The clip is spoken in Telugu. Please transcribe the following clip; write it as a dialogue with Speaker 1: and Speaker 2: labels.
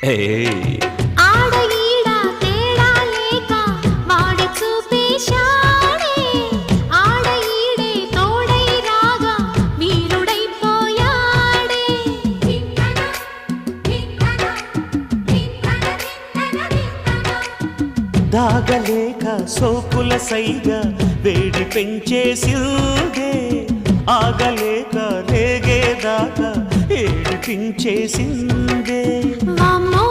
Speaker 1: ఏయ్
Speaker 2: ఆడ ఈడ తేడా లేక వాడి చూపేశాడే ఆడ ఈడే తోడై రాగా వీరుడైపోయాడే
Speaker 1: దాగలేక సోకుల సైగా వేడి పెంచేసిందే ఆగలేక రేగేదాకా ఏడిపించేసిందే
Speaker 2: వామ్మో